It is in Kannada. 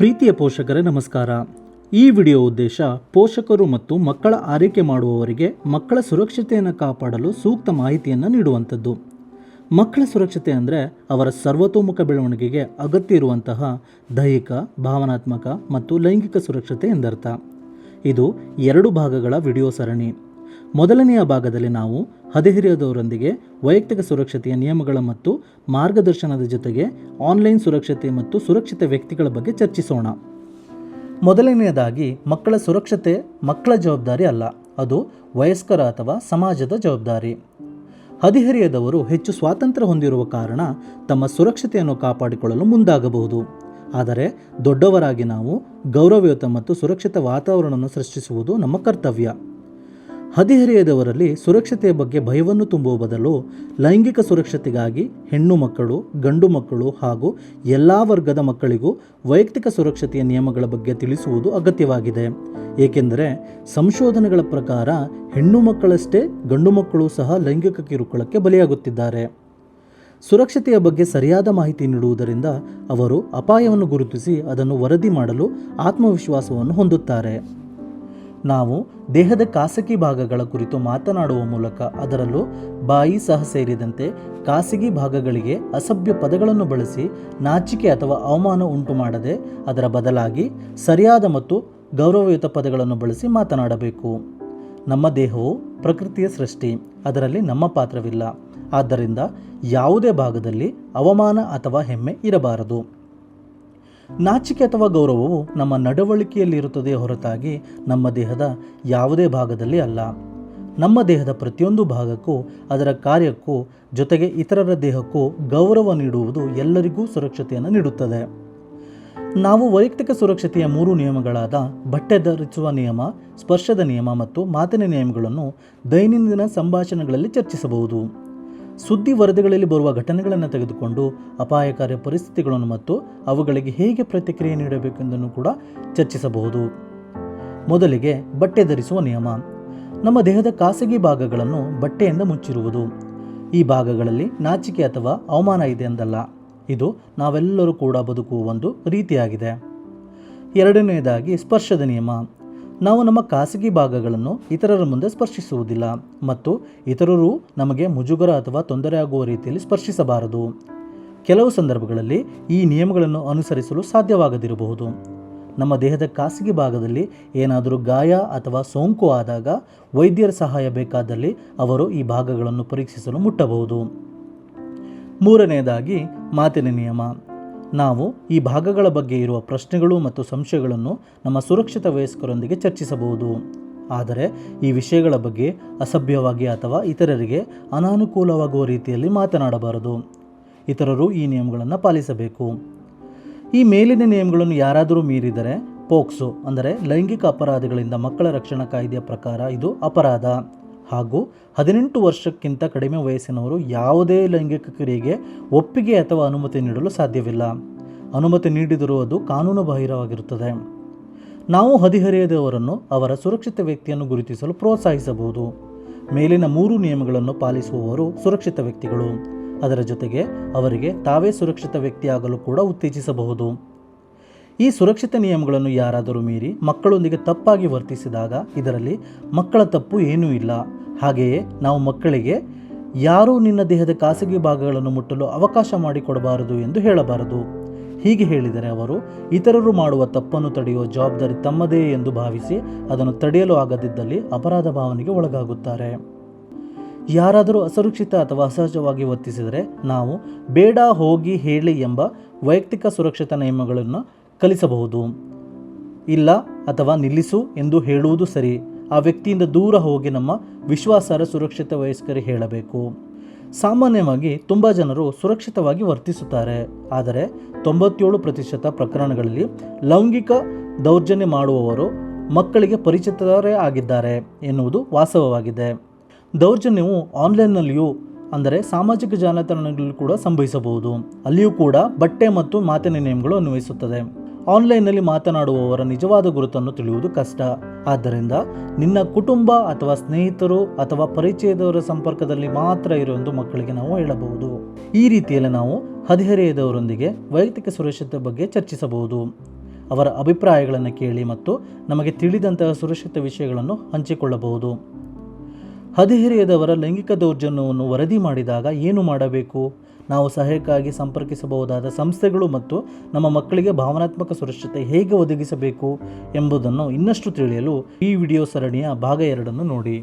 ಪ್ರೀತಿಯ ಪೋಷಕರೇ ನಮಸ್ಕಾರ. ಈ ವಿಡಿಯೋ ಉದ್ದೇಶ ಪೋಷಕರು ಮತ್ತು ಮಕ್ಕಳ ಆರೈಕೆ ಮಾಡುವವರಿಗೆ ಮಕ್ಕಳ ಸುರಕ್ಷತೆಯನ್ನು ಕಾಪಾಡಲು ಸೂಕ್ತ ಮಾಹಿತಿಯನ್ನು ನೀಡುವಂಥದ್ದು. ಮಕ್ಕಳ ಸುರಕ್ಷತೆ ಅಂದರೆ ಅವರ ಸರ್ವತೋಮುಖ ಬೆಳವಣಿಗೆಗೆ ಅಗತ್ಯ ಇರುವಂತಹ ದೈಹಿಕ, ಭಾವನಾತ್ಮಕ ಮತ್ತು ಲೈಂಗಿಕ ಸುರಕ್ಷತೆ ಎಂದರ್ಥ. ಇದು 2 ಭಾಗಗಳ ವಿಡಿಯೋ ಸರಣಿ. ಮೊದಲನೆಯ ಭಾಗದಲ್ಲಿ ನಾವು ಹದಿಹರೆಯದವರೊಂದಿಗೆ ವೈಯಕ್ತಿಕ ಸುರಕ್ಷತೆಯ ನಿಯಮಗಳ ಮತ್ತು ಮಾರ್ಗದರ್ಶನದ ಜೊತೆಗೆ ಆನ್ಲೈನ್ ಸುರಕ್ಷತೆ ಮತ್ತು ಸುರಕ್ಷಿತ ವ್ಯಕ್ತಿಗಳ ಬಗ್ಗೆ ಚರ್ಚಿಸೋಣ. ಮೊದಲನೆಯದಾಗಿ, ಮಕ್ಕಳ ಸುರಕ್ಷತೆ ಮಕ್ಕಳ ಜವಾಬ್ದಾರಿ ಅಲ್ಲ, ಅದು ವಯಸ್ಕರ ಅಥವಾ ಸಮಾಜದ ಜವಾಬ್ದಾರಿ. ಹದಿಹರೆಯದವರು ಹೆಚ್ಚು ಸ್ವಾತಂತ್ರ್ಯ ಹೊಂದಿರುವ ಕಾರಣ ತಮ್ಮ ಸುರಕ್ಷತೆಯನ್ನು ಕಾಪಾಡಿಕೊಳ್ಳಲು ಮುಂದಾಗಬಹುದು. ಆದರೆ ದೊಡ್ಡವರಾಗಿ ನಾವು ಗೌರವಯುತ ಮತ್ತು ಸುರಕ್ಷಿತ ವಾತಾವರಣವನ್ನು ಸೃಷ್ಟಿಸುವುದು ನಮ್ಮ ಕರ್ತವ್ಯ. ಹದಿಹರೆಯದವರಲ್ಲಿ ಸುರಕ್ಷತೆಯ ಬಗ್ಗೆ ಭಯವನ್ನು ತುಂಬುವ ಬದಲು ಲೈಂಗಿಕ ಸುರಕ್ಷತೆಗಾಗಿ ಹೆಣ್ಣು ಮಕ್ಕಳು, ಗಂಡು ಮಕ್ಕಳು ಹಾಗೂ ಎಲ್ಲ ವರ್ಗದ ಮಕ್ಕಳಿಗೂ ವೈಯಕ್ತಿಕ ಸುರಕ್ಷತೆಯ ನಿಯಮಗಳ ಬಗ್ಗೆ ತಿಳಿಸುವುದು ಅಗತ್ಯವಾಗಿದೆ. ಏಕೆಂದರೆ ಸಂಶೋಧನೆಗಳ ಪ್ರಕಾರ ಹೆಣ್ಣು ಮಕ್ಕಳಷ್ಟೇ ಗಂಡು ಮಕ್ಕಳು ಸಹ ಲೈಂಗಿಕ ಕಿರುಕುಳಕ್ಕೆ ಬಲಿಯಾಗುತ್ತಿದ್ದಾರೆ. ಸುರಕ್ಷತೆಯ ಬಗ್ಗೆ ಸರಿಯಾದ ಮಾಹಿತಿ ನೀಡುವುದರಿಂದ ಅವರು ಅಪಾಯವನ್ನು ಗುರುತಿಸಿ ಅದನ್ನು ವರದಿ ಮಾಡಲು ಆತ್ಮವಿಶ್ವಾಸವನ್ನು ಹೊಂದುತ್ತಾರೆ. ನಾವು ದೇಹದ ಖಾಸಗಿ ಭಾಗಗಳ ಕುರಿತು ಮಾತನಾಡುವ ಮೂಲಕ, ಅದರಲ್ಲೂ ಬಾಯಿ ಸಹ ಸೇರಿದಂತೆ ಖಾಸಗಿ ಭಾಗಗಳಿಗೆ ಅಸಭ್ಯ ಪದಗಳನ್ನು ಬಳಸಿ ನಾಚಿಕೆ ಅಥವಾ ಅವಮಾನ ಉಂಟು ಮಾಡದೆ, ಅದರ ಬದಲಾಗಿ ಸರಿಯಾದ ಮತ್ತು ಗೌರವಯುತ ಪದಗಳನ್ನು ಬಳಸಿ ಮಾತನಾಡಬೇಕು. ನಮ್ಮ ದೇಹವು ಪ್ರಕೃತಿಯ ಸೃಷ್ಟಿ, ಅದರಲ್ಲಿ ನಮ್ಮ ಪಾತ್ರವಿಲ್ಲ. ಆದ್ದರಿಂದ ಯಾವುದೇ ಭಾಗದಲ್ಲಿ ಅವಮಾನ ಅಥವಾ ಹೆಮ್ಮೆ ಇರಬಾರದು. ನಾಚಿಕೆ ಅಥವಾ ಗೌರವವು ನಮ್ಮ ನಡವಳಿಕೆಯಲ್ಲಿರುತ್ತದೆ ಹೊರತಾಗಿ ನಮ್ಮ ದೇಹದ ಯಾವುದೇ ಭಾಗದಲ್ಲಿ ಅಲ್ಲ. ನಮ್ಮ ದೇಹದ ಪ್ರತಿಯೊಂದು ಭಾಗಕ್ಕೂ ಅದರ ಕಾರ್ಯಕ್ಕೂ ಜೊತೆಗೆ ಇತರರ ದೇಹಕ್ಕೂ ಗೌರವ ನೀಡುವುದು ಎಲ್ಲರಿಗೂ ಸುರಕ್ಷತೆಯನ್ನು ನೀಡುತ್ತದೆ. ನಾವು ವೈಯಕ್ತಿಕ ಸುರಕ್ಷತೆಯ 3 ನಿಯಮಗಳಾದ ಬಟ್ಟೆ ಧರಿಸುವ ನಿಯಮ, ಸ್ಪರ್ಶದ ನಿಯಮ ಮತ್ತು ಮಾತಿನ ನಿಯಮಗಳನ್ನು ದೈನಂದಿನ ಸಂಭಾಷಣೆಗಳಲ್ಲಿ ಚರ್ಚಿಸಬಹುದು. ಸುದ್ದಿ ವರದಿಗಳಲ್ಲಿ ಬರುವ ಘಟನೆಗಳನ್ನು ತೆಗೆದುಕೊಂಡು ಅಪಾಯಕಾರಿ ಪರಿಸ್ಥಿತಿಗಳನ್ನು ಮತ್ತು ಅವುಗಳಿಗೆ ಹೇಗೆ ಪ್ರತಿಕ್ರಿಯೆ ನೀಡಬೇಕೆಂದನ್ನು ಕೂಡ ಚರ್ಚಿಸಬಹುದು. ಮೊದಲಿಗೆ ಬಟ್ಟೆ ಧರಿಸುವ ನಿಯಮ. ನಮ್ಮ ದೇಹದ ಖಾಸಗಿ ಭಾಗಗಳನ್ನು ಬಟ್ಟೆಯಿಂದ ಮುಚ್ಚಿರುವುದು. ಈ ಭಾಗಗಳಲ್ಲಿ ನಾಚಿಕೆ ಅಥವಾ ಅವಮಾನ ಇದೆ ಎಂದಲ್ಲ, ಇದು ನಾವೆಲ್ಲರೂ ಕೂಡ ಬದುಕುವ ಒಂದು ರೀತಿಯಾಗಿದೆ. ಎರಡನೆಯದಾಗಿ ಸ್ಪರ್ಶದ ನಿಯಮ. ನಾವು ನಮ್ಮ ಖಾಸಗಿ ಭಾಗಗಳನ್ನು ಇತರರ ಮುಂದೆ ಸ್ಪರ್ಶಿಸುವುದಿಲ್ಲ ಮತ್ತು ಇತರರು ನಮಗೆ ಮುಜುಗರ ಅಥವಾ ತೊಂದರೆ ಆಗುವ ರೀತಿಯಲ್ಲಿ ಸ್ಪರ್ಶಿಸಬಾರದು. ಕೆಲವು ಸಂದರ್ಭಗಳಲ್ಲಿ ಈ ನಿಯಮಗಳನ್ನು ಅನುಸರಿಸಲು ಸಾಧ್ಯವಾಗದಿರಬಹುದು. ನಮ್ಮ ದೇಹದ ಖಾಸಗಿ ಭಾಗದಲ್ಲಿ ಏನಾದರೂ ಗಾಯ ಅಥವಾ ಸೋಂಕು ಆದಾಗ ವೈದ್ಯರ ಸಹಾಯ ಬೇಕಾದಲ್ಲಿ ಅವರು ಈ ಭಾಗಗಳನ್ನು ಪರೀಕ್ಷಿಸಲು ಮುಟ್ಟಬಹುದು. ಮೂರನೆಯದಾಗಿ ಮಾತಿನ ನಿಯಮ. ನಾವು ಈ ಭಾಗಗಳ ಬಗ್ಗೆ ಇರುವ ಪ್ರಶ್ನೆಗಳು ಮತ್ತು ಸಂಶಯಗಳನ್ನು ನಮ್ಮ ಸುರಕ್ಷಿತ ವಯಸ್ಕರೊಂದಿಗೆ ಚರ್ಚಿಸಬಹುದು. ಆದರೆ ಈ ವಿಷಯಗಳ ಬಗ್ಗೆ ಅಸಭ್ಯವಾಗಿ ಅಥವಾ ಇತರರಿಗೆ ಅನಾನುಕೂಲವಾಗುವ ರೀತಿಯಲ್ಲಿ ಮಾತನಾಡಬಾರದು. ಇತರರು ಈ ನಿಯಮಗಳನ್ನು ಪಾಲಿಸಬೇಕು. ಈ ಮೇಲಿನ ನಿಯಮಗಳನ್ನು ಯಾರಾದರೂ ಮೀರಿದರೆ ಪೋಕ್ಸೋ ಅಂದರೆ ಲೈಂಗಿಕ ಅಪರಾಧಗಳಿಂದ ಮಕ್ಕಳ ರಕ್ಷಣಾ ಕಾಯ್ದೆಯ ಪ್ರಕಾರ ಇದು ಅಪರಾಧ ಹಾಗೂ 18 ವರ್ಷಕ್ಕಿಂತ ಕಡಿಮೆ ವಯಸ್ಸಿನವರು ಯಾವುದೇ ಲೈಂಗಿಕ ಕ್ರಿಯೆಗೆ ಒಪ್ಪಿಗೆ ಅಥವಾ ಅನುಮತಿ ನೀಡಲು ಸಾಧ್ಯವಿಲ್ಲ. ಅನುಮತಿ ನೀಡಿದರೂ ಅದು ಕಾನೂನು ಬಾಹಿರವಾಗಿರುತ್ತದೆ. ನಾವು ಹದಿಹರೆಯದವರನ್ನು ಅವರ ಸುರಕ್ಷಿತ ವ್ಯಕ್ತಿಯನ್ನು ಗುರುತಿಸಲು ಪ್ರೋತ್ಸಾಹಿಸಬಹುದು. ಮೇಲಿನ 3 ನಿಯಮಗಳನ್ನು ಪಾಲಿಸುವವರು ಸುರಕ್ಷಿತ ವ್ಯಕ್ತಿಗಳು. ಅದರ ಜೊತೆಗೆ ಅವರಿಗೆ ತಾವೇ ಸುರಕ್ಷಿತ ವ್ಯಕ್ತಿಯಾಗಲು ಕೂಡ ಉತ್ತೇಜಿಸಬಹುದು. ಈ ಸುರಕ್ಷಿತ ನಿಯಮಗಳನ್ನು ಯಾರಾದರೂ ಮೀರಿ ಮಕ್ಕಳೊಂದಿಗೆ ತಪ್ಪಾಗಿ ವರ್ತಿಸಿದಾಗ ಇದರಲ್ಲಿ ಮಕ್ಕಳ ತಪ್ಪು ಏನೂ ಇಲ್ಲ. ಹಾಗೆಯೇ ನಾವು ಮಕ್ಕಳಿಗೆ ಯಾರೂ ನಿನ್ನ ದೇಹದ ಖಾಸಗಿ ಭಾಗಗಳನ್ನು ಮುಟ್ಟಲು ಅವಕಾಶ ಮಾಡಿಕೊಡಬಾರದು ಎಂದು ಹೇಳಬಾರದು. ಹೀಗೆ ಹೇಳಿದರೆ ಅವರು ಇತರರು ಮಾಡುವ ತಪ್ಪನ್ನು ತಡೆಯುವ ಜವಾಬ್ದಾರಿ ತಮ್ಮದೇ ಎಂದು ಭಾವಿಸಿ ಅದನ್ನು ತಡೆಯಲು ಆಗದಿದ್ದಲ್ಲಿ ಅಪರಾಧ ಭಾವನೆಗೆ ಒಳಗಾಗುತ್ತಾರೆ. ಯಾರಾದರೂ ಅಸುರಕ್ಷಿತ ಅಥವಾ ಅಸಹಜವಾಗಿ ವರ್ತಿಸಿದರೆ ನಾವು ಬೇಡ, ಹೋಗಿ, ಹೇಳಿ ಎಂಬ ವೈಯಕ್ತಿಕ ಸುರಕ್ಷತಾ ನಿಯಮಗಳನ್ನು ಕಲಿಸಬಹುದು. ಇಲ್ಲ ಅಥವಾ ನಿಲ್ಲಿಸು ಎಂದು ಹೇಳುವುದು ಸರಿ. ಆ ವ್ಯಕ್ತಿಯಿಂದ ದೂರ ಹೋಗಿ ನಮ್ಮ ವಿಶ್ವಾಸಾರ್ಹ ಸುರಕ್ಷಿತ ವಯಸ್ಕರಿಗೆ ಹೇಳಬೇಕು. ಸಾಮಾನ್ಯವಾಗಿ ತುಂಬ ಜನರು ಸುರಕ್ಷಿತವಾಗಿ ವರ್ತಿಸುತ್ತಾರೆ, ಆದರೆ 97% ಪ್ರಕರಣಗಳಲ್ಲಿ ಲೈಂಗಿಕ ದೌರ್ಜನ್ಯ ಮಾಡುವವರು ಮಕ್ಕಳಿಗೆ ಪರಿಚಿತರೇ ಆಗಿದ್ದಾರೆ ಎನ್ನುವುದು ವಾಸ್ತವವಾಗಿದೆ. ದೌರ್ಜನ್ಯವು ಆನ್ಲೈನ್ನಲ್ಲಿಯೂ ಅಂದರೆ ಸಾಮಾಜಿಕ ಜಾಲತಾಣಗಳಲ್ಲಿ ಕೂಡ ಸಂಭವಿಸಬಹುದು. ಅಲ್ಲಿಯೂ ಕೂಡ ಬಟ್ಟೆ ಮತ್ತು ಮಾತಿನ ನಿಯಮಗಳು ಅನ್ವಯಿಸುತ್ತದೆ. ಆನ್ಲೈನ್ನಲ್ಲಿ ಮಾತನಾಡುವವರ ನಿಜವಾದ ಗುರುತನ್ನು ತಿಳಿಯುವುದು ಕಷ್ಟ. ಆದ್ದರಿಂದ ನಿನ್ನ ಕುಟುಂಬ ಅಥವಾ ಸ್ನೇಹಿತರು ಅಥವಾ ಪರಿಚಯದವರ ಸಂಪರ್ಕದಲ್ಲಿ ಮಾತ್ರ ಇರುವಂದು ಮಕ್ಕಳಿಗೆ ನಾವು ಹೇಳಬಹುದು. ಈ ರೀತಿಯಲ್ಲಿ ನಾವು ಹದಿಹರೆಯದವರೊಂದಿಗೆ ವೈಯಕ್ತಿಕ ಸುರಕ್ಷತೆ ಬಗ್ಗೆ ಚರ್ಚಿಸಬಹುದು. ಅವರ ಅಭಿಪ್ರಾಯಗಳನ್ನು ಕೇಳಿ ಮತ್ತು ನಮಗೆ ತಿಳಿದಂತಹ ಸುರಕ್ಷಿತ ವಿಷಯಗಳನ್ನು ಹಂಚಿಕೊಳ್ಳಬಹುದು. ಹದಿಹರೆಯದವರ ಲೈಂಗಿಕ ದೌರ್ಜನ್ಯವನ್ನು ವರದಿ ಮಾಡಿದಾಗ ಏನು ಮಾಡಬೇಕು? ನಾವು ಸಹಾಯಕ್ಕಾಗಿ ಸಂಪರ್ಕಿಸಬಹುದಾದ ಸಂಸ್ಥೆಗಳು ಮತ್ತು ನಮ್ಮ ಮಕ್ಕಳಿಗೆ ಭಾವನಾತ್ಮಕ ಸುರಕ್ಷತೆ ಹೇಗೆ ಒದಗಿಸಬೇಕು ಎಂಬುದನ್ನು ಇನ್ನಷ್ಟು ತಿಳಿಯಲು ಈ ವಿಡಿಯೋ ಸರಣಿಯ ಭಾಗ 2 ನೋಡಿ.